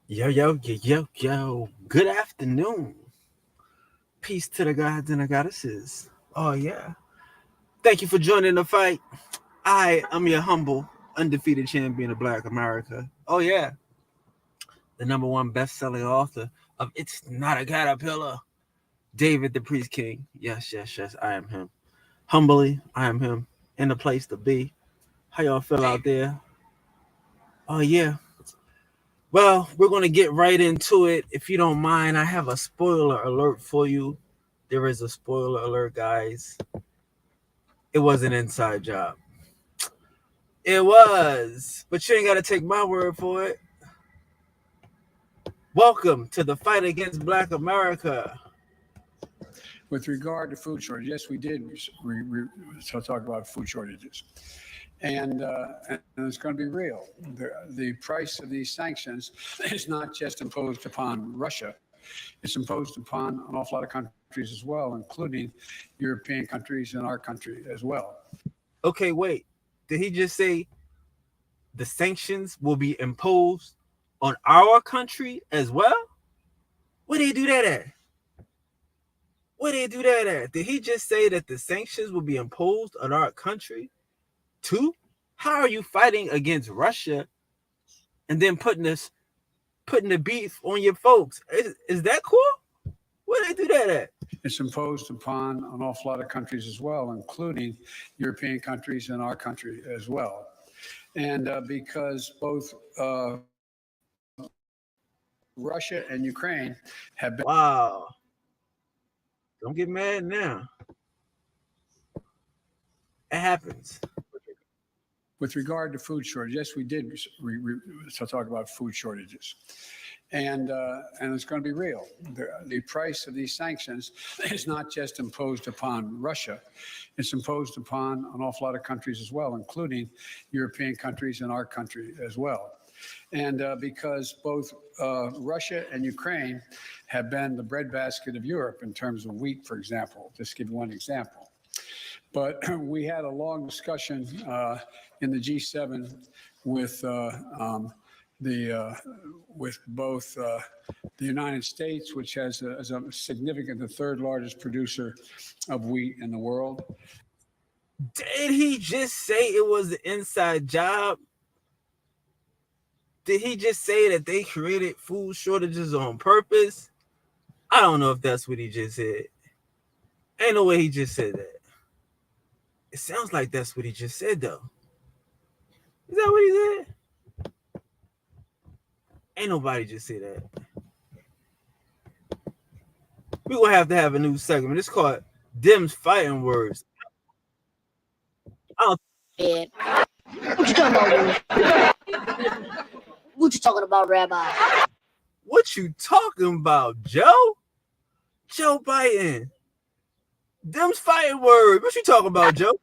Yo, yo, yo, yo, yo. Good afternoon. Peace to the gods and the goddesses. Oh, yeah. Thank you for joining the fight. I am your humble, undefeated champion of Black America. Oh, yeah. The number one best selling author of It's Not a Caterpillar, David the Priest King. Yes, yes, yes. I am him. Humbly, I am him. In the place to be. How y'all feel out there? Oh, yeah. Well, we're going to get right into it. If you don't mind, I have a spoiler alert for you. There is a spoiler alert, guys. It was an inside job. It was, but you ain't got to take my word for it. Welcome to the fight against Black America. With regard to food shortage, yes, we did so talk about food shortages. And it's going to be real. The price of these sanctions is not just imposed upon Russia. It's imposed upon an awful lot of countries as well, including European countries and our country as well. Okay, wait. Did he just say the sanctions will be imposed on our country as well? Where did he do that at? Where did he do that at? Did he just say that the sanctions will be imposed on our country too? How are you fighting against Russia and then putting the beef on your folks? Is that cool? Where did they do that at? It's imposed upon an awful lot of countries as well, including European countries and our country as well. And because both Russia and Ukraine have been. Wow. Don't get mad now. It happens. With regard to food shortage, yes, we did so talk about food shortages. And it's going to be real. The price of these sanctions is not just imposed upon Russia. It's imposed upon an awful lot of countries as well, including European countries and our country as well. And because both Russia and Ukraine have been the breadbasket of Europe in terms of wheat, for example, just to give you one example. But we had a long discussion in the G7 with with both the United States, which has is a significant, the third largest producer of wheat in the world. Did he just say it was an inside job? Did he just say that they created food shortages on purpose? I don't know if that's what he just said. Ain't no way he just said that. It sounds like that's what he just said, though. Is that what he said? Ain't nobody just say that. We're going to have a new segment. It's called Dim's Fighting Words. Yeah. What you talking about? What you talking about, Rabbi? What you talking about, Joe? Joe Biden. Dim's Fighting Words. What you talking about, Joe?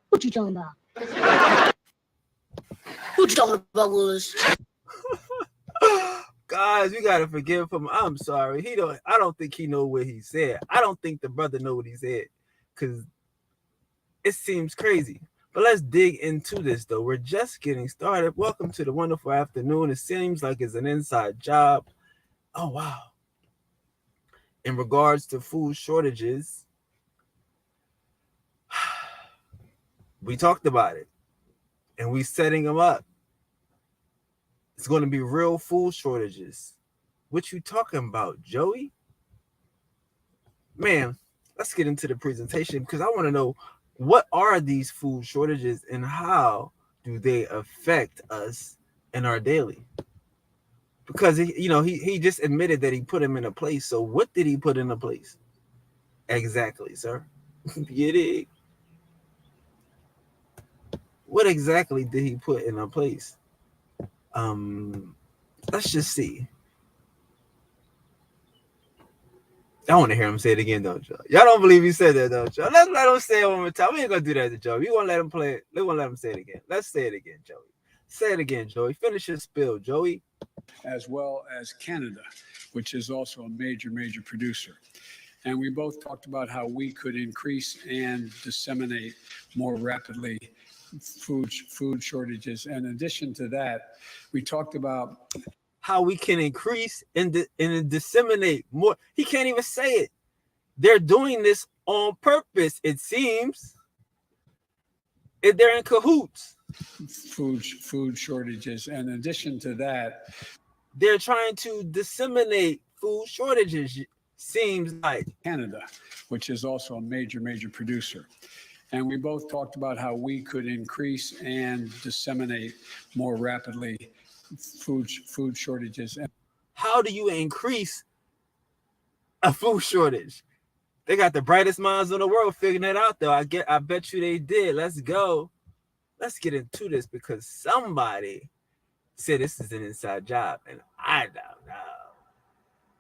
What you talking about? What you talking about, Willis? Guys, we gotta forgive him. I'm sorry. I don't think he know what he said. I don't think the brother know what he said. Cause it seems crazy. But let's dig into this though. We're just getting started. Welcome to the wonderful afternoon. It seems like it's an inside job. Oh wow. In regards to food shortages, we talked about it. And we setting them up. It's going to be real food shortages. What you talking about, Joey? Man, let's get into the presentation because I want to know what are these food shortages and how do they affect us in our daily? Because he just admitted that he put him in a place. So what did he put in a place? Exactly, sir. Get it? What exactly did he put in a place? Let's just see. I want to hear him say it again, don't y'all? Y'all don't believe he said that, don't y'all? Let's let him say it one more time. We ain't gonna do that to Joey. We gonna let him play it. We're gonna let him say it again. Let's say it again, Joey. Say it again, Joey. Finish your spill, Joey. As well as Canada, which is also a major producer. And we both talked about how we could increase and disseminate more rapidly food shortages. And in addition to that, we talked about how we can increase and disseminate more. He can't even say it. They're doing this on purpose, it seems. They're in cahoots. Food shortages. And in addition to that, they're trying to disseminate food shortages, seems like. Canada, which is also a major producer. And we both talked about how we could increase and disseminate more rapidly food shortages. How do you increase a food shortage? They got the brightest minds in the world figuring it out, though. I bet you they did. Let's go. Let's get into this because somebody said this is an inside job, and I don't know.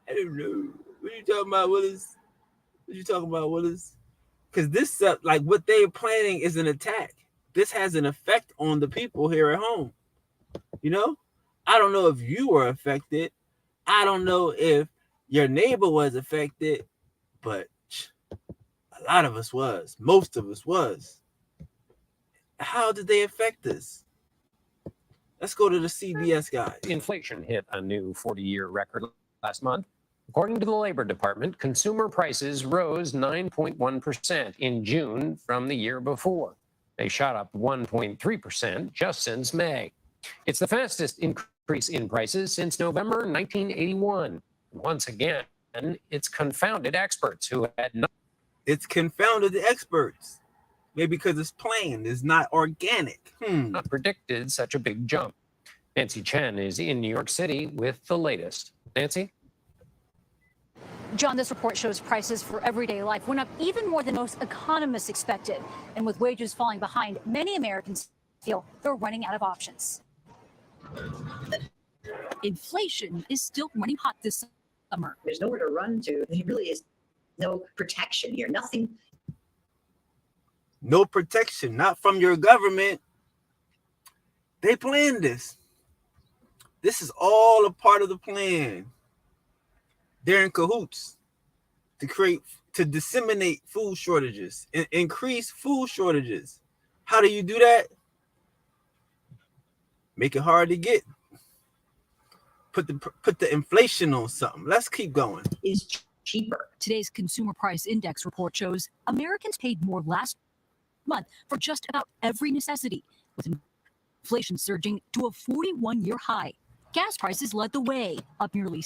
I don't know. What are you talking about, Willis? What you talking about, Willis? Because this, like what they're planning is an attack. This has an effect on the people here at home. You know? I don't know if you were affected. I don't know if your neighbor was affected, but a lot of us was. Most of us was. How did they affect us? Let's go to the CBS guys. Inflation hit a new 40-year record last month. According to the Labor Department, consumer prices rose 9.1% in June from the year before. They shot up 1.3% just since May. It's the fastest increase in prices since November 1981. Once again, it's confounded experts who had not. It's confounded the experts. Maybe because it's plain, it's not organic. Not predicted such a big jump. Nancy Chen is in New York City with the latest. Nancy? John, this report shows prices for everyday life went up even more than most economists expected. And with wages falling behind, many Americans feel they're running out of options. Inflation is still running hot this summer. There's nowhere to run to. There really is no protection here. Nothing. No protection, not from your government. They planned this. This is all a part of the plan. They're in cahoots to disseminate food shortages and increase food shortages. How do you do that? Make it hard to get. Put the inflation on something. Let's keep going. Is cheaper. Today's Consumer Price Index report shows Americans paid more last month for just about every necessity, with inflation surging to a 41-year high. Gas prices led the way, up nearly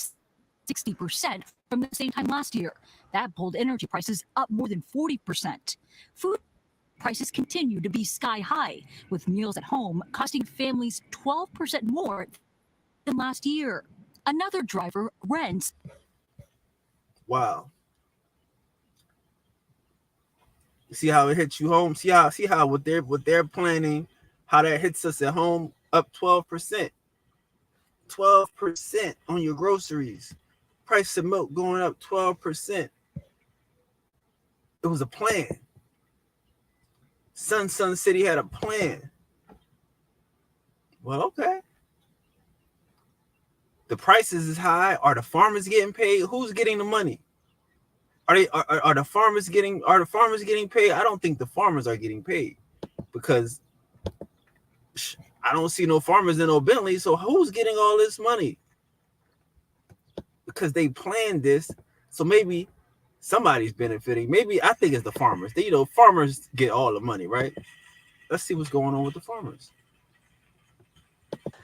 60% from the same time last year. That pulled energy prices up more than 40%. Food prices continue to be sky high, with meals at home costing families 12% more than last year. Another driver, rents. Wow. See how it hits you home? See how what they're planning, how that hits us at home, up 12%. 12% on your groceries. Price of milk going up 12%. It was a plan. Sun City had a plan. Well, okay. The prices is high. Are the farmers getting paid? Who's getting the money? Are the farmers getting paid? I don't think the farmers are getting paid because I don't see no farmers in no Bentley. So who's getting all this money? Because they planned this. So maybe somebody's benefiting. Maybe I think it's the farmers. Farmers get all the money, right? Let's see what's going on with the farmers.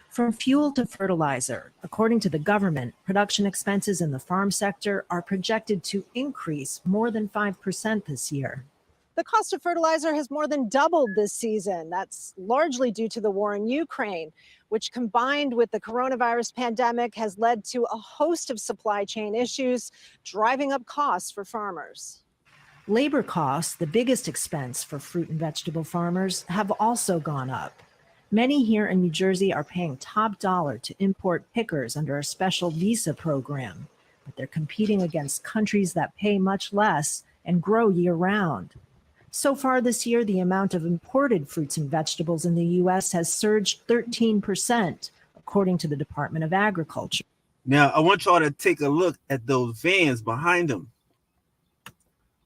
From fuel to fertilizer, according to the government, production expenses in the farm sector are projected to increase more than 5% this year. The cost of fertilizer has more than doubled this season. That's largely due to the war in Ukraine, which combined with the coronavirus pandemic has led to a host of supply chain issues, driving up costs for farmers. Labor costs, the biggest expense for fruit and vegetable farmers, have also gone up. Many here in New Jersey are paying top dollar to import pickers under a special visa program, but they're competing against countries that pay much less and grow year-round. So far this year, the amount of imported fruits and vegetables in the U.S. has surged 13%, according to the Department of Agriculture. Now, I want y'all to take a look at those vans behind them.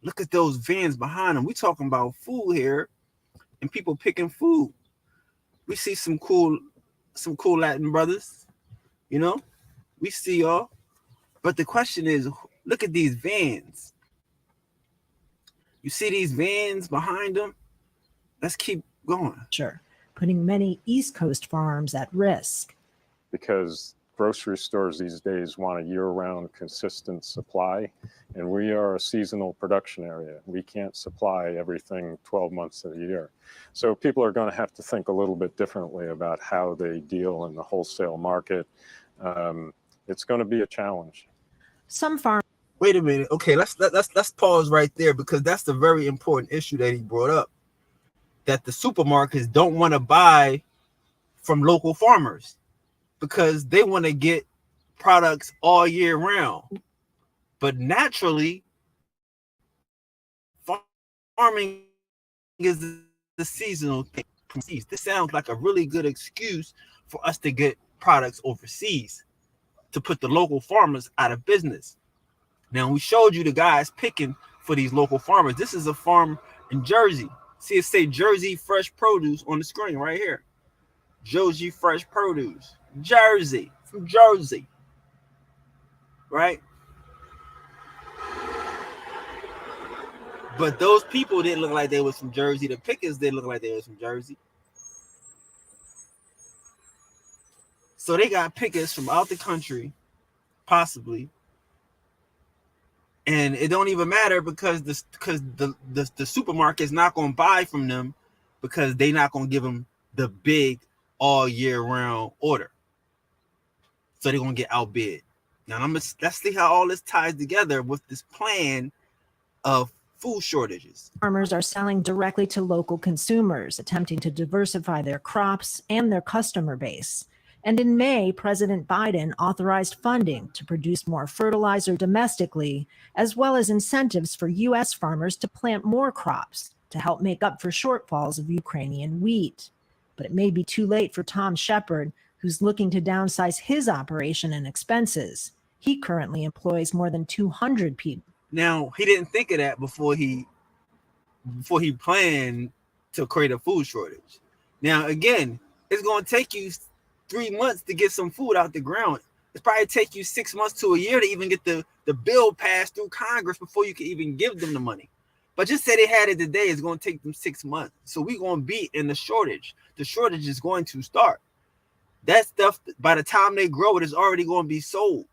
Look at those vans behind them. We're talking about food here and people picking food. We see some cool Latin brothers, We see y'all. But the question is, look at these vans. You see these vans behind them? Let's keep going. Sure, putting many East Coast farms at risk. Because grocery stores these days want a year-round consistent supply, and we are a seasonal production area. We can't supply everything 12 months of the year. So people are going to have to think a little bit differently about how they deal in the wholesale market. It's going to be a challenge. Some farms. Wait a minute. Okay, let's pause right there, because that's the very important issue that he brought up. That the supermarkets don't want to buy from local farmers because they want to get products all year round. But naturally, farming is the seasonal thing. This sounds like a really good excuse for us to get products overseas, to put the local farmers out of business. Now, we showed you the guys picking for these local farmers. This is a farm in Jersey. See it say Jersey Fresh Produce on the screen right here. Jersey Fresh Produce. Jersey. From Jersey. Right? But those people didn't look like they was from Jersey. The pickers didn't look like they was from Jersey. So they got pickers from out the country, possibly. And it don't even matter because the supermarket's not going to buy from them because they're not going to give them the big all year round order. So they're going to get outbid. Now let's see how all this ties together with this plan of food shortages. Farmers are selling directly to local consumers, attempting to diversify their crops and their customer base. And in May, President Biden authorized funding to produce more fertilizer domestically, as well as incentives for U.S. farmers to plant more crops to help make up for shortfalls of Ukrainian wheat. But it may be too late for Tom Shepard, who's looking to downsize his operation and expenses. He currently employs more than 200 people. Now, he didn't think of that before he planned to create a food shortage. Now, again, it's going to take you 3 months to get some food out the ground. It's probably take you 6 months to a year to even get the bill passed through Congress before you can even give them the money. But just say they had it today, it's going to take them 6 months. So we're going to be in the shortage. The shortage is going to start. That stuff, by the time they grow it, is already going to be sold.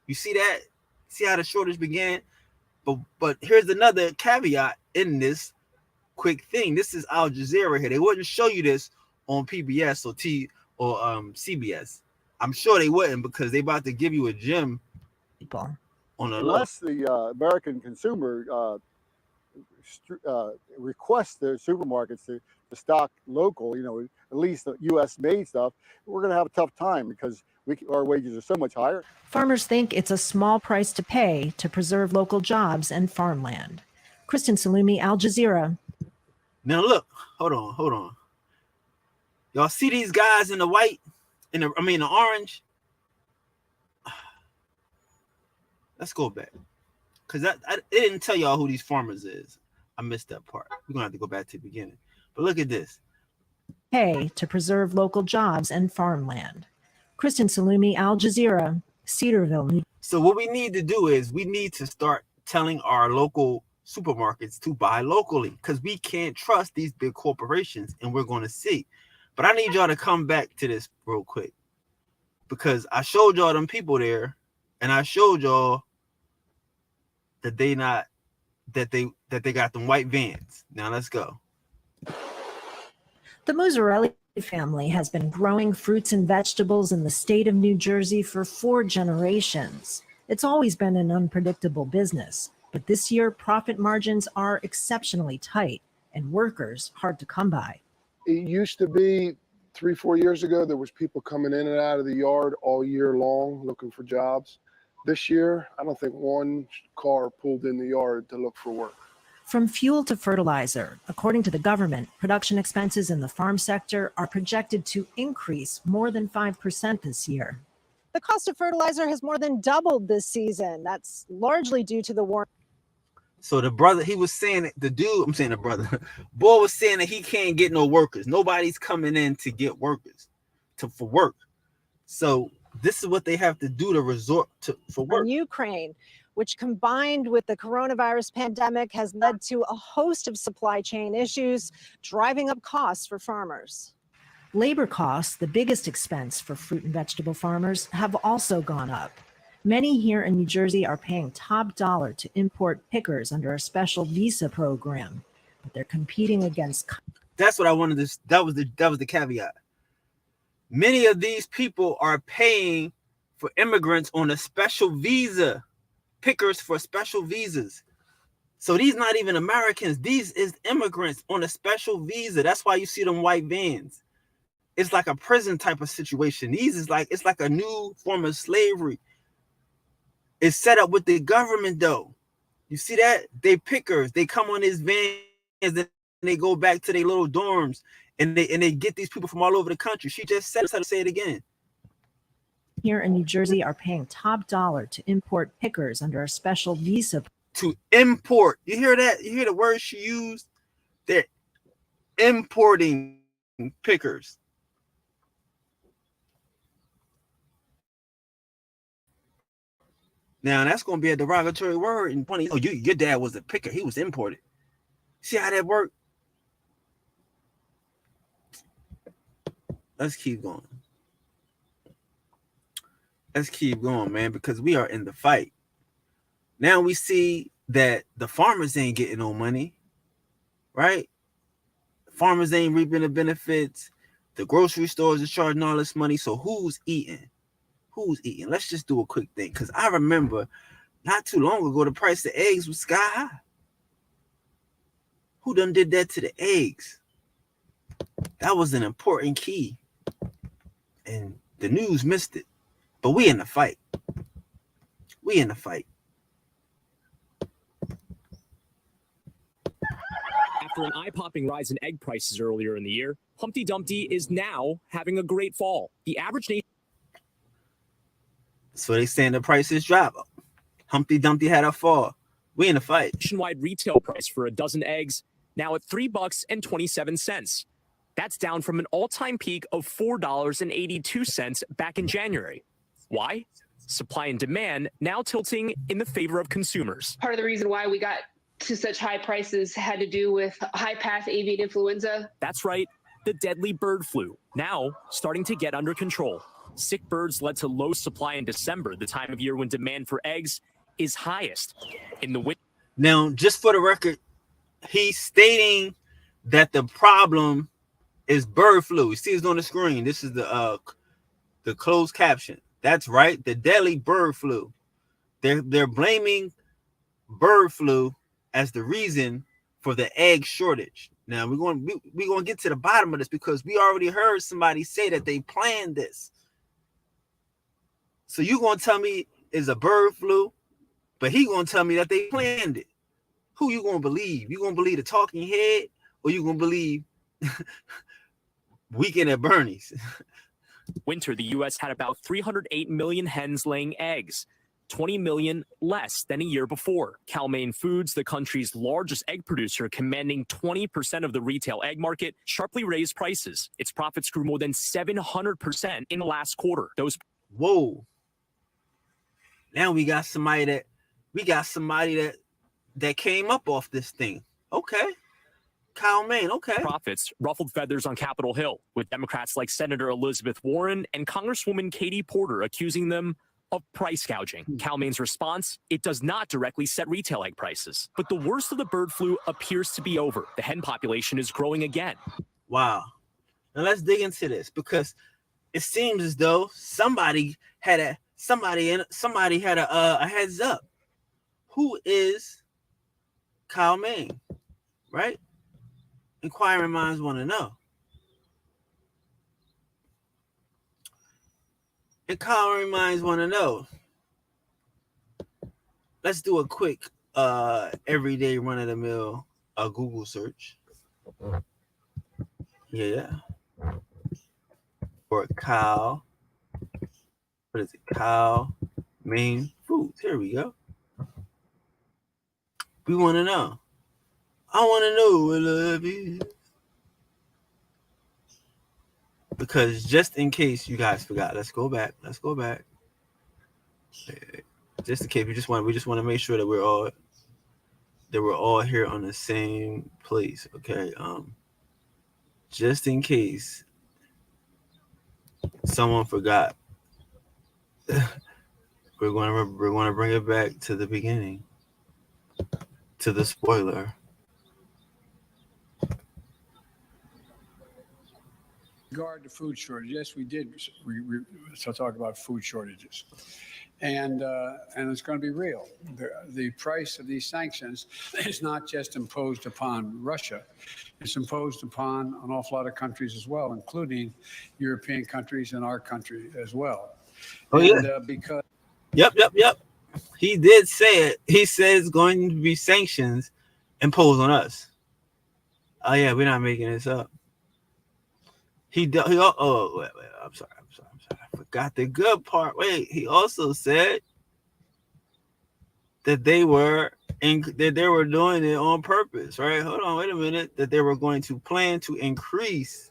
You see that? See how the shortage began? But here's another caveat in this quick thing. This is Al Jazeera here. They wouldn't show you this on PBS or CBS. I'm sure they wouldn't, because they about to give you a gem on a unless the American consumer requests the supermarkets to stock local, at least the U.S. made stuff. We're going to have a tough time because our wages are so much higher. Farmers think it's a small price to pay to preserve local jobs and farmland. Kristen Salumi, Al Jazeera. Now look, hold on. Y'all see these guys in the white, the orange? Let's go back, because I didn't tell y'all who these farmers is. I missed that part. We're gonna have to go back to the beginning. But look at this. Pay to preserve local jobs and farmland. Kristen Salumi, Al Jazeera, Cedarville. So what we need to do is we need to start telling our local supermarkets to buy locally, because we can't trust these big corporations, and we're going to see. But I need y'all to come back to this real quick, because I showed y'all them people there, and I showed y'all that they got them white vans. Now let's go. The Muzzarelli family has been growing fruits and vegetables in the state of New Jersey for 4 generations. It's always been an unpredictable business, but this year profit margins are exceptionally tight and workers hard to come by. It used to be 3-4 years ago, there was people coming in and out of the yard all year long looking for jobs. This year, I don't think one car pulled in the yard to look for work. From fuel to fertilizer, according to the government, production expenses in the farm sector are projected to increase more than 5% this year. The cost of fertilizer has more than doubled this season. That's largely due to the war. So the brother, he was saying, Boy was saying that he can't get no workers. Nobody's coming in to get workers for work. So This is what they have to do to resort to for work. In Ukraine, which combined with the coronavirus pandemic has led to a host of supply chain issues, driving up costs for farmers. Labor costs, the biggest expense for fruit and vegetable farmers, have also gone up. Many here in New Jersey are paying top dollar to import pickers under a special visa program, but they're competing against. That's what I wanted to. That was the caveat. Many of these people are paying for immigrants on a special visa, pickers for special visas. So these not even Americans. These is immigrants on a special visa. That's why you see them white vans. It's like a prison type of situation. These is like, it's like a new form of slavery. It's set up with the government though. You see that? They pickers. They come on these vans and they go back to their little dorms. And they get these people from all over the country. She just said, how to say it again. Here in New Jersey are paying top dollar to import pickers under a special visa. To import. You hear that? You hear the word she used? They're importing pickers. Now, that's going to be a derogatory word. And funny, oh, your dad was a picker. He was imported. See how that worked? Let's keep going. Let's keep going, man, because we are in the fight. Now we see that the farmers ain't getting no money, right? Farmers ain't reaping the benefits. The grocery stores are charging all this money. So who's eating? Who's eating? Let's just do a quick thing, because I remember not too long ago, the price of eggs was sky high. Who done did that to the eggs? That was an important key. And the news missed it. But we in the fight. We in the fight. After an eye-popping rise in egg prices earlier in the year, Humpty Dumpty is now having a great fall. The average nation. So they saying the prices drop. Humpty Dumpty had a fall. We in the fight. Nationwide retail price for a dozen eggs now at $3.27. That's down from an all-time peak of $4.82 back in January. Why? Supply and demand now tilting in the favor of consumers. Part of the reason why we got to such high prices had to do with high-path avian influenza. That's right, the deadly bird flu, now starting to get under control. Sick birds led to low supply in December, the time of year when demand for eggs is highest. In the winter. Now, just for the record, he's stating that the problem is bird flu. You see it's on the screen. This is the closed caption. That's right, the deadly bird flu. They're blaming bird flu as the reason for the egg shortage. Now we're going to get to the bottom of this, because we already heard somebody say that they planned this. So you going to tell me it's a bird flu, but he going to tell me that they planned it. Who you going to believe? You going to believe the talking head, or you going to believe Weekend at Bernie's? Winter, the U.S. had about 308 million hens laying eggs, 20 million less than a year before. Cal-Maine Foods, the country's largest egg producer, commanding 20% of the retail egg market, sharply raised prices. Its profits grew more than 700% in the last quarter. Whoa. Now we got somebody that came up off this thing. Okay. Cal-Maine, okay. Profits ruffled feathers on Capitol Hill, with Democrats like Senator Elizabeth Warren and Congresswoman Katie Porter accusing them of price gouging. Cal-Maine's response, it does not directly set retail egg prices. But the worst of the bird flu appears to be over. The hen population is growing again. Wow. Now let's dig into this, because it seems as though somebody had a heads up. Who is Cal-Maine, right? Inquiring minds want to know. Inquiring minds want to know. Let's do a quick everyday run-of-the-mill Google search. Yeah. For Cal. What is it? Cal-Maine Foods. Here we go. We want to know. I want to know what love is. because just in case you guys forgot, let's go back. Just in case we just want to make sure that we're all here on the same place. Okay. Just in case someone forgot, we're going to bring it back to the beginning, to the spoiler. Regard to food shortage, yes, we did talk about food shortages, and it's going to be real. The price of these sanctions is not just imposed upon Russia; it's imposed upon an awful lot of countries as well, including European countries and our country as well. Oh, yeah. Because Yep. He did say it. He said it's going to be sanctions imposed on us. Oh yeah, we're not making this up. Wait, I'm sorry. I forgot the good part. Wait, he also said that they were doing it on purpose, right? Hold on, wait a minute. That they were going to plan to increase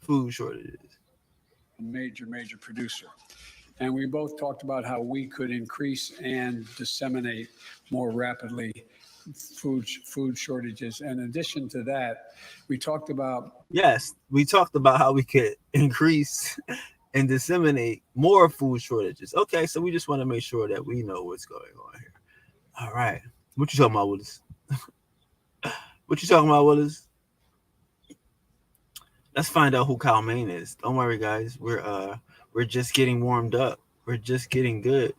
food shortages. a major producer. And we both talked about how we could increase and disseminate more rapidly food shortages. And in addition to that, we talked about how we could increase and disseminate more food shortages. Okay, so we just want to make sure that we know what's going on here. All right. What you talking about, Willis? Let's find out who Kyle Main is. Don't worry, guys. We're just getting warmed up. We're just getting good.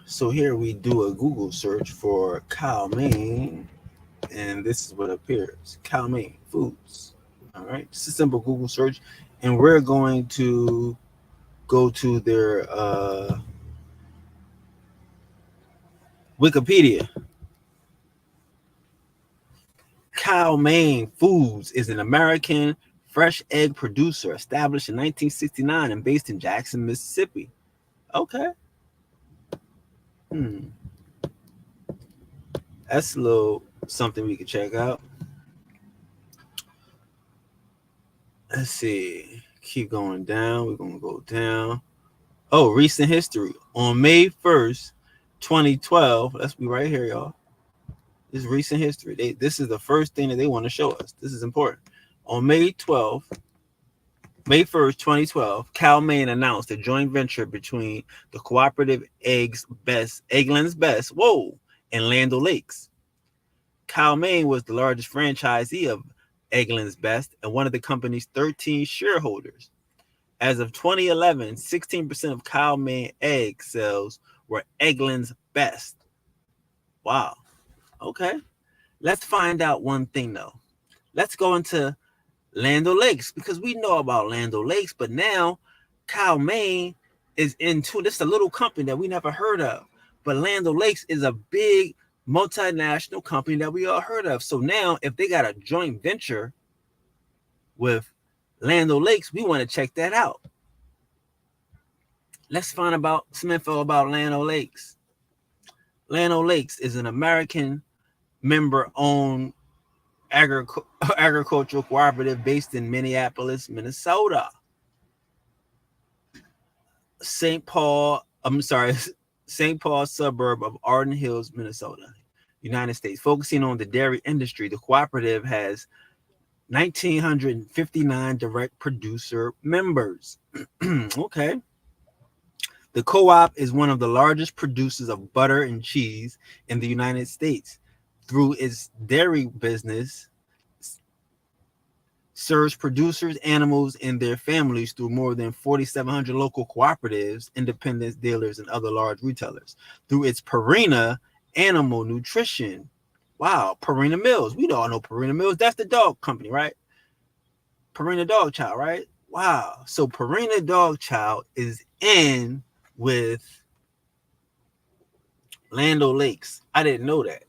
So here we do a Google search for Kyle Main, and this is what appears. Kyle Main Foods. All right, it's a simple Google search, and we're going to go to their Wikipedia. Kyle Main Foods is an American fresh egg producer established in 1969 and based in Jackson, Mississippi. Okay. That's a little something we could check out. Let's see. Keep going down. We're going to go down. Oh, recent history. On May 1st, 2012. Let's be right here, y'all. This is recent history. This is the first thing that they want to show us. This is important. On May 1st, 2012, Kyle Main announced a joint venture between the cooperative Eggland's Best, and Land O'Lakes. Kyle Main was the largest franchisee of Eggland's Best and one of the company's 13 shareholders. As of 2011, 16% of Kyle Main egg sales were Eggland's Best. Wow. Okay. Let's find out one thing, though. Let's go into Land O'Lakes, because we know about Land O'Lakes, but now Kyle Main is into this, a little company that we never heard of. But Land O'Lakes is a big multinational company that we all heard of. So now if they got a joint venture with Land O'Lakes, we want to check that out. Let's find about some info about Land O'Lakes. Land O'Lakes is an American member-owned agricultural cooperative based in Minneapolis, Minnesota. St. Paul suburb of Arden Hills, Minnesota, United States. Focusing on the dairy industry, the cooperative has 1,959 direct producer members. Okay. The co-op is one of the largest producers of butter and cheese in the United States. Through its dairy business, serves producers, animals, and their families through more than 4,700 local cooperatives, independents, dealers, and other large retailers. Through its Purina Animal Nutrition. Wow, Purina Mills. We all know Purina Mills. That's the dog company, right? Purina Dog Chow, right? Wow. So Purina Dog Chow is in with Land O'Lakes. I didn't know that.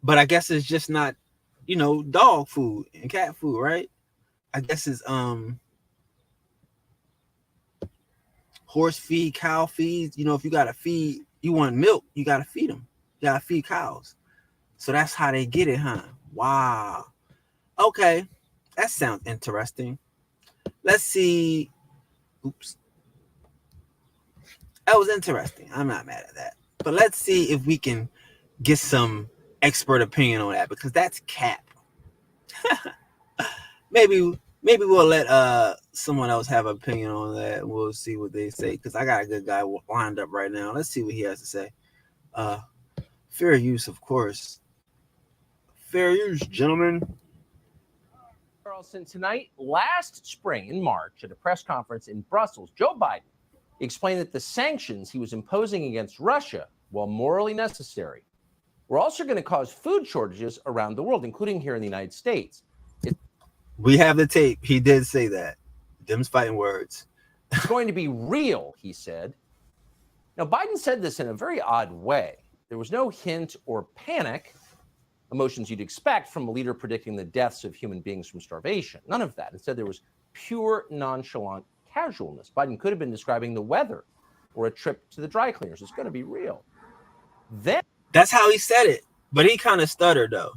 But I guess it's just not dog food and cat food, right? I guess it's horse feed, cow feed. If you gotta feed, you want milk, you gotta feed them. You gotta feed cows. So that's how they get it, huh? Wow. Okay, that sounds interesting. Let's see. Oops. That was interesting. I'm not mad at that. But let's see if we can get some expert opinion on that, because that's cap. maybe we'll let someone else have an opinion on that. We'll see what they say, because I got a good guy lined up right now. Let's see what he has to say. Fair use, of course. Fair use, gentlemen. Carlson, tonight, last spring in March at a press conference in Brussels, Joe Biden explained that the sanctions he was imposing against Russia, while morally necessary, were also going to cause food shortages around the world, including here in the United States. We have the tape. He did say that. Them's fighting words. It's going to be real, he said. Now, Biden said this in a very odd way. There was no hint or panic, emotions you'd expect from a leader predicting the deaths of human beings from starvation. None of that. Instead, there was pure nonchalant casualness. Biden could have been describing the weather or a trip to the dry cleaners. It's going to be real. Then that's how he said it, but he kind of stuttered though.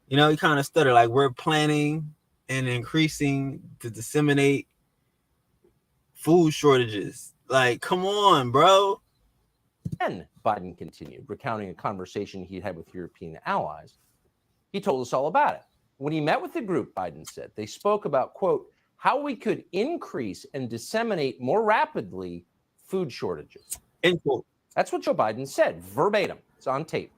He kind of stuttered, like, we're planning and increasing to disseminate food shortages. Like, come on, bro. Then Biden continued, recounting a conversation he had with European allies. He told us all about it. When he met with the group, Biden said, they spoke about, quote, how we could increase and disseminate more rapidly food shortages. End quote. That's what Joe Biden said, verbatim. It's on tape.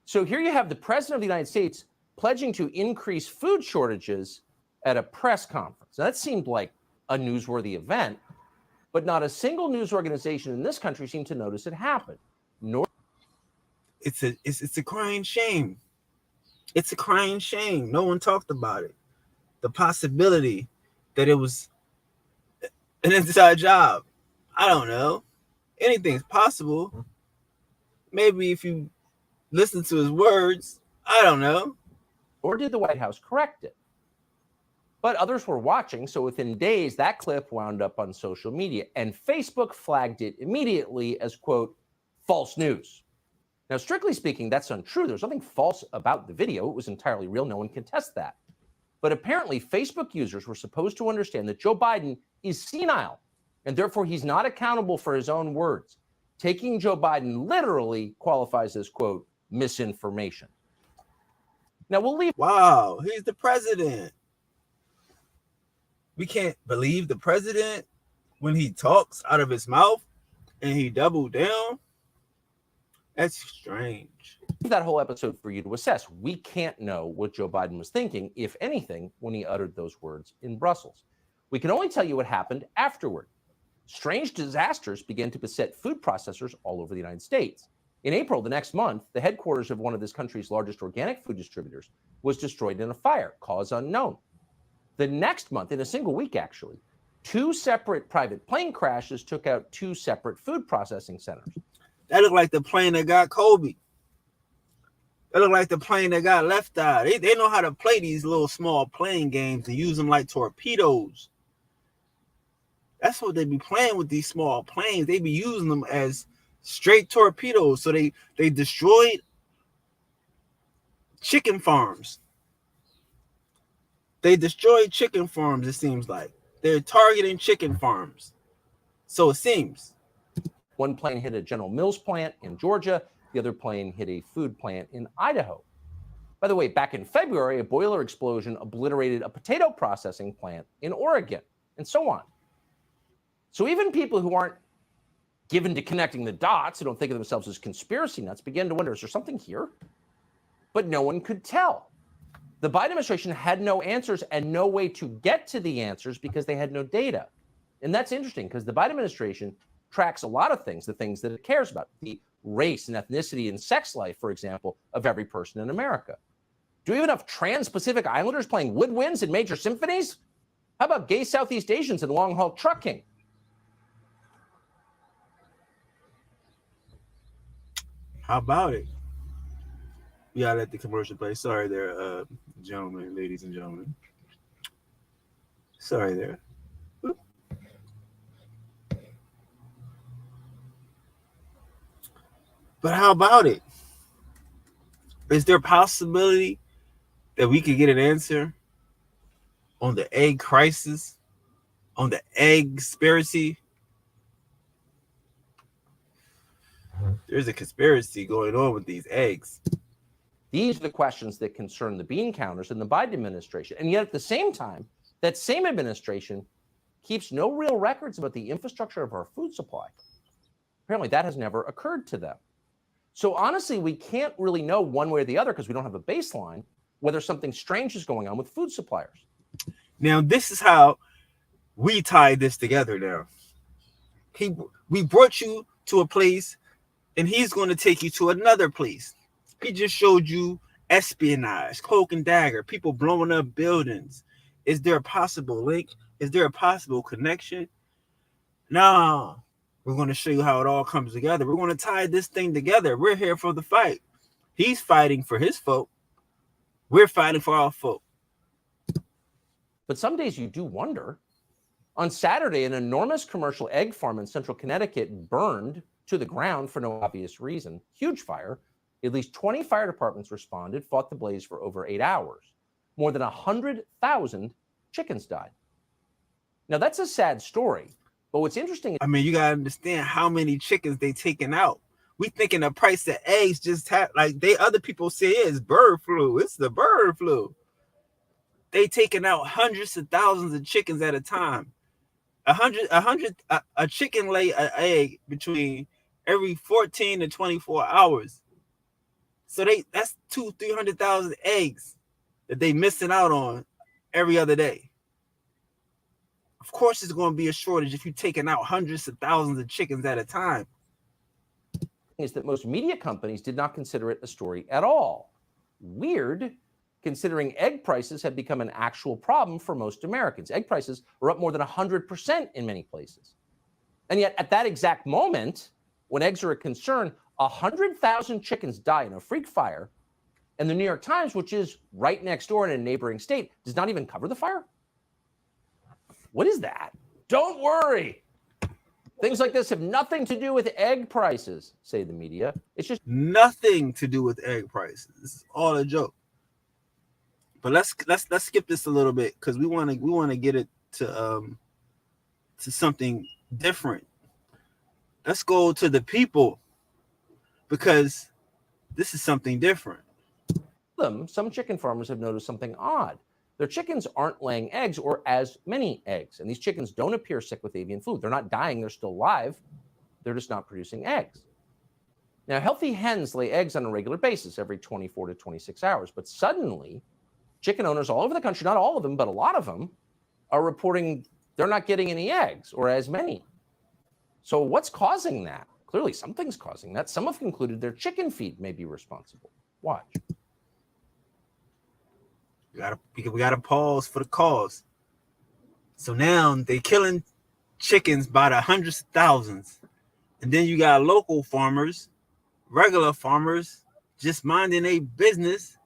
So here you have the president of the United States pledging to increase food shortages at a press conference. Now, that seemed like a newsworthy event, but not a single news organization in this country seemed to notice it happen. It's a crying shame. It's a crying shame. No one talked about it. The possibility that it was an inside job. I don't know. Anything's possible. Maybe if you listen to his words, I don't know. Or did the White House correct it? But others were watching, so within days, that clip wound up on social media, and Facebook flagged it immediately as, quote, false news. Now, strictly speaking, that's untrue. There's nothing false about the video. It was entirely real. No one can test that. But apparently, Facebook users were supposed to understand that Joe Biden is senile, and therefore he's not accountable for his own words. Taking Joe Biden literally qualifies as, quote, misinformation. Now, we'll leave. Wow, he's the president. We can't believe the president when he talks out of his mouth and he doubled down. That's strange. That whole episode for you to assess. We can't know what Joe Biden was thinking, if anything, when he uttered those words in Brussels. We can only tell you what happened afterward. Strange disasters began to beset food processors all over the United States. In April, the next month, the headquarters of one of this country's largest organic food distributors was destroyed in a fire, cause unknown. The next month, in a single week actually, 2 separate private plane crashes took out 2 separate food processing centers. That looked like the plane that got Kobe. That looked like the plane that got Left Eye. They know how to play these little small plane games and use them like torpedoes. That's what they be playing with these small planes. They be using them as straight torpedoes. So they destroyed chicken farms. They destroyed chicken farms, it seems like. They're targeting chicken farms. So it seems. One plane hit a General Mills plant in Georgia. The other plane hit a food plant in Idaho. By the way, back in February, a boiler explosion obliterated a potato processing plant in Oregon, and so on. So even people who aren't given to connecting the dots, who don't think of themselves as conspiracy nuts, begin to wonder, is there something here? But no one could tell. The Biden administration had no answers and no way to get to the answers because they had no data. And that's interesting because the Biden administration tracks a lot of things, the things that it cares about, the race and ethnicity and sex life, for example, of every person in America. Do we have enough trans-Pacific Islanders playing woodwinds in major symphonies? How about gay Southeast Asians in long-haul trucking? How about it? We gotta let the commercial play. Sorry there, gentlemen, ladies and gentlemen. Sorry there. But how about it? Is there a possibility that we could get an answer on the egg crisis, on the egg conspiracy? There's a conspiracy going on with these eggs. These are the questions that concern the bean counters in the Biden administration. And yet at the same time, that same administration keeps no real records about the infrastructure of our food supply. Apparently that has never occurred to them. So honestly, we can't really know one way or the other because we don't have a baseline whether something strange is going on with food suppliers. Now, this is how we tie this together now. We brought you to a place, and he's going to take you to another place. He just showed you espionage, cloak and dagger, people blowing up buildings. Is there a possible link? Is there a possible connection? No. We're going to show you how it all comes together. We're going to tie this thing together. We're here for the fight. He's fighting for his folk. We're fighting for our folk. But some days you do wonder. On Saturday, an enormous commercial egg farm in central Connecticut burned to the ground for no obvious reason. Huge fire. At least 20 fire departments responded, fought the blaze for over 8 hours. More than 100,000 chickens died. Now, that's a sad story. But what's interesting, I mean, you gotta understand how many chickens they taking out. We thinking the price of eggs just other people say it's bird flu. It's the bird flu. They taking out hundreds of thousands of chickens at a time. A chicken lay an egg between every 14 to 24 hours. So that's 200,000-300,000 eggs that they missing out on every other day. Of course, there's going to be a shortage if you're taking out hundreds of thousands of chickens at a time. is that most media companies did not consider it a story at all. Weird, considering egg prices have become an actual problem for most Americans. Egg prices are up more than 100% in many places. And yet, at that exact moment, when eggs are a concern, 100,000 chickens die in a freak fire, and the New York Times, which is right next door in a neighboring state, does not even cover the fire? What is that? Don't worry. Things like this have nothing to do with egg prices, say the media. It's just nothing to do with egg prices. It's all a joke. But let's skip this a little bit because we want to get it to something different. Let's go to the people because this is something different. Some chicken farmers have noticed something odd. Their chickens aren't laying eggs or as many eggs. And these chickens don't appear sick with avian flu. They're not dying. They're still alive. They're just not producing eggs. Now, healthy hens lay eggs on a regular basis every 24 to 26 hours. But suddenly, chicken owners all over the country, not all of them, but a lot of them, are reporting they're not getting any eggs or as many. So what's causing that? Clearly, something's causing that. Some have concluded their chicken feed may be responsible. Watch. We gotta pause for the cause. So now they killing chickens by the hundreds of thousands. And then you got local farmers, regular farmers, just minding their business.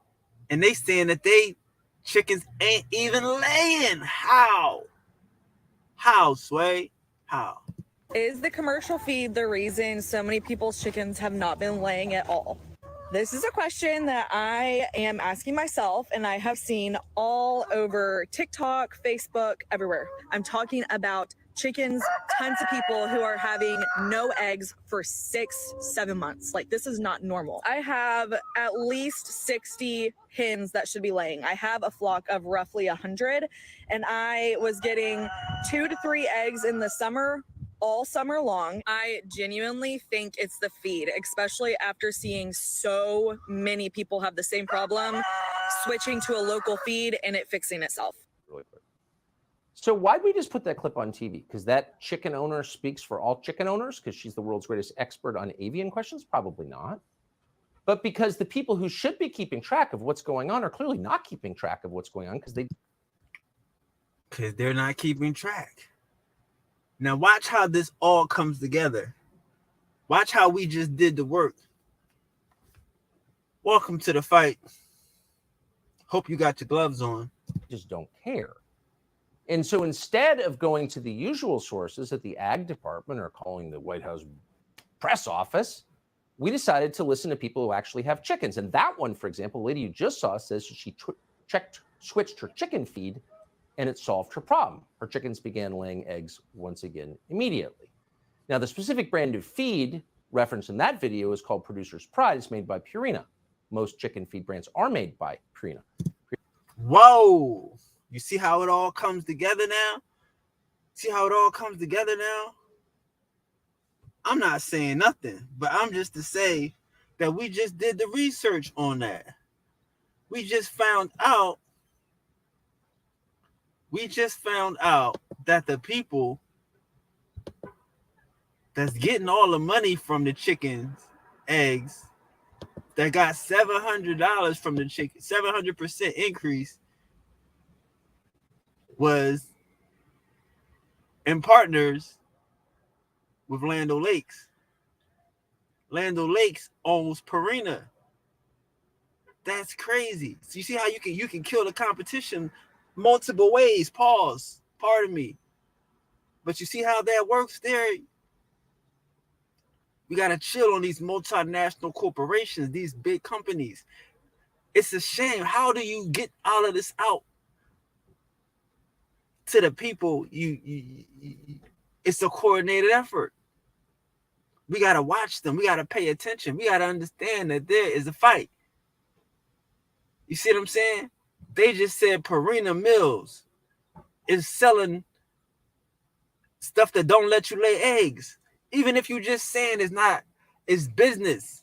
And they saying that they chickens ain't even laying. How? How, Sway? How? Is the commercial feed the reason so many people's chickens have not been laying at all? This is a question that I am asking myself, and I have seen all over TikTok, Facebook, everywhere. I'm talking about chickens, tons of people who are having no eggs for 6-7 months. Like, this is not normal. I have at least 60 hens that should be laying. I have a flock of roughly 100, and I was getting 2 to 3 eggs in the summer, all summer long. I genuinely think it's the feed, especially after seeing so many people have the same problem, switching to a local feed and it fixing itself. Really quick. So why'd we just put that clip on TV? Because that chicken owner speaks for all chicken owners because she's the world's greatest expert on avian questions? Probably not. But because the people who should be keeping track of what's going on are clearly not keeping track of what's going on because they're not keeping track. Now watch how this all comes together. Watch how we just did the work. Welcome to the fight. Hope you got your gloves on. Just don't care. And so instead of going to the usual sources at the Ag Department or calling the White House press office, we decided to listen to people who actually have chickens. And that one, for example, the lady you just saw says she switched her chicken feed and it solved her problem. Her chickens began laying eggs once again immediately. Now, the specific brand of feed referenced in that video is called Producer's Pride. It's made by Purina. Most chicken feed brands are made by Purina. Whoa. You see how it all comes together now? See how it all comes together now? I'm not saying nothing, but I'm just to say that we just did the research on that. We just found out that the people that's getting all the money from the chickens, eggs, that got $700 from the chicken, 700% increase, was in partners with Land O'Lakes. Land O'Lakes owns Purina. That's crazy. So you see how you can kill the competition multiple ways. Pause. Pardon me. But you see how that works there? We got to chill on these multinational corporations, these big companies. It's a shame. How do you get all of this out to the people? It's a coordinated effort. We got to watch them. We got to pay attention. We got to understand that there is a fight. You see what I'm saying? They just said Purina Mills is selling stuff that don't let you lay eggs. Even if you just saying it's business.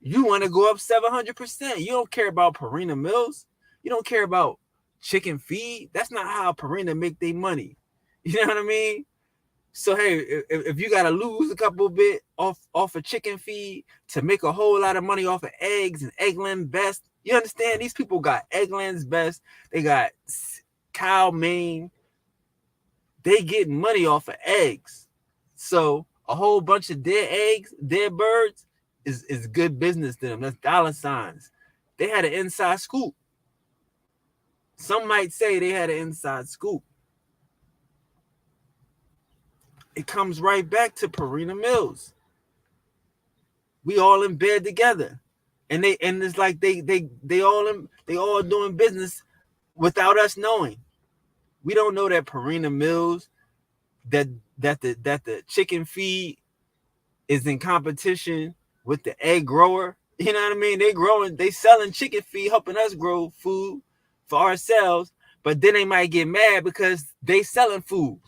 You want to go up 700%. You don't care about Purina Mills. You don't care about chicken feed. That's not how Purina make their money. You know what I mean? So, hey, if you got to lose a couple bit off of chicken feed to make a whole lot of money off of eggs and Eggland Best, you understand? These people got Eggland's Best. They got Cow Maine. They getting money off of eggs. So a whole bunch of dead eggs, dead birds is good business to them. That's dollar signs. They had an inside scoop. Some might say they had an inside scoop. It comes right back to Purina Mills. We all in bed together. And it's like they all doing business without us knowing. We don't know that Purina Mills, that the chicken feed is in competition with the egg grower. You know what I mean? They selling chicken feed, helping us grow food for ourselves, but then they might get mad because they selling food.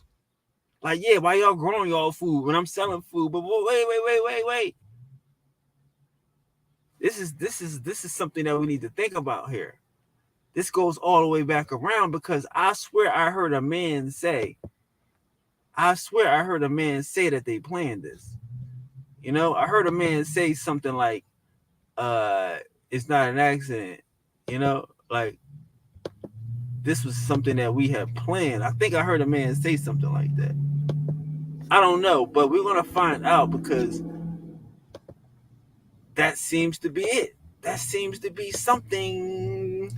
Like, yeah, why y'all growing y'all food when I'm selling food? But wait. This is something that we need to think about here. This goes all the way back around because I swear I heard a man say that they planned this. You know, I heard a man say something like, it's not an accident, you know, like this was something that we had planned. I think I heard a man say something like that. I don't know, but we're going to find out because that seems to be it. That seems to be something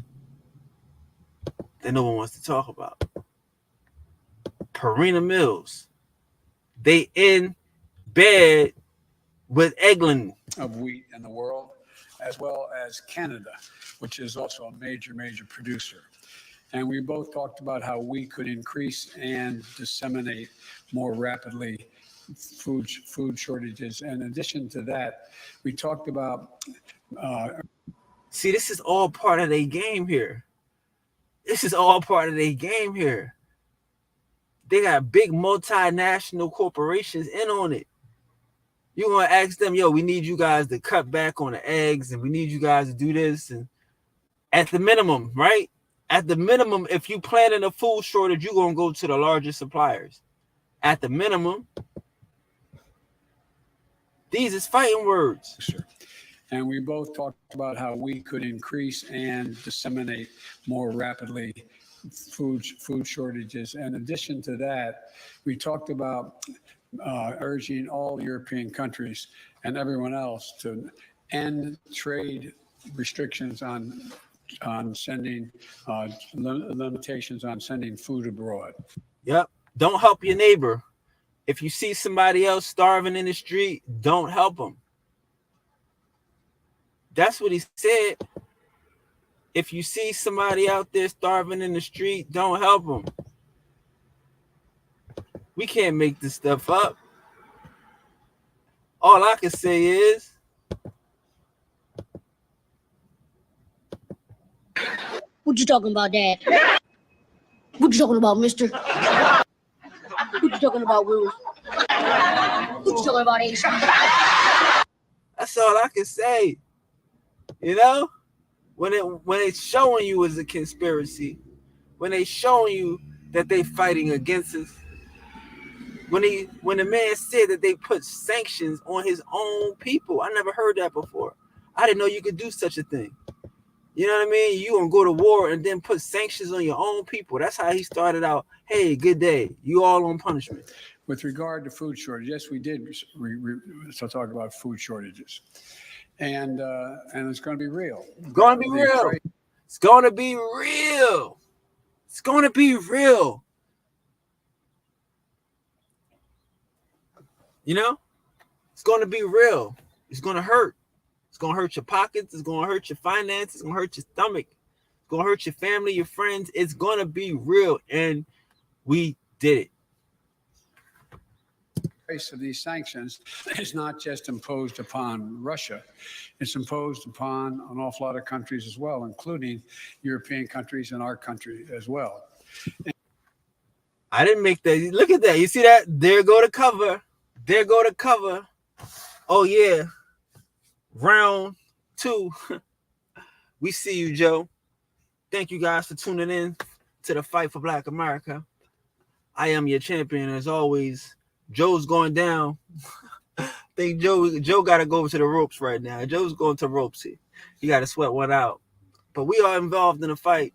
that no one wants to talk about. Purina Mills. They in bed with Eggland. Of wheat in the world, as well as Canada, which is also a major producer. And we both talked about how we could increase and disseminate more rapidly food shortages. And in addition to that, we talked about... See, this is all part of their game here. This is all part of their game here. They got big multinational corporations in on it. You're going to ask them, yo, we need you guys to cut back on the eggs and we need you guys to do this. And at the minimum, right? At the minimum, if you planning a food shortage, you're going to go to the largest suppliers. At the minimum, these is fighting words. Sure. And we both talked about how we could increase and disseminate more rapidly food shortages. In addition to that, we talked about urging all European countries and everyone else to end trade restrictions on sending, limitations on sending food abroad. Yep. Don't help your neighbor. If you see somebody else starving in the street, don't help them. That's what he said. If you see somebody out there starving in the street, don't help them. We can't make this stuff up. All I can say is, What you talking about, Dad? What you talking about, mister? What you talking about, Will? What you talking about, Ace? that's all I can say. You know, when it's showing you as a conspiracy, when they showing you that they fighting against us, when the man said that they put sanctions on his own people, I never heard that before. I didn't know you could do such a thing. You know what I mean? You gonna go to war and then put sanctions on your own people. That's how he started out. Hey, good day. You all on punishment. With regard to food shortage, yes, we did talk about food shortages, and it's going to be real. It's going to be real. It's going to be real. It's going to be real. You know, it's going to be real. It's going to hurt. It's going to hurt your pockets. It's going to hurt your finances. It's going to hurt your stomach. It's going to hurt your family, your friends. It's going to be real. And we did it. The price of these sanctions is not just imposed upon Russia. It's imposed upon an awful lot of countries as well, including European countries and our country as well. I didn't make that. Look at that. You see that? There go the cover. There go the cover. Oh, yeah. Round 2. We see you, Joe. Thank you guys for tuning in to the Fight for Black America. I am your champion as always. Joe's going down. I think Joe got to go to the ropes right now. Joe's going to ropes here. He got to sweat one out. But we are involved in the fight.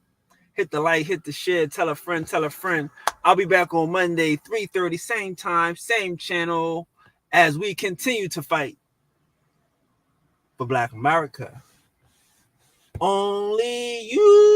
Hit the like, hit the share, tell a friend, tell a friend. I'll be back on Monday, 3:30, same time, same channel, as we continue to fight for Black America. Only you.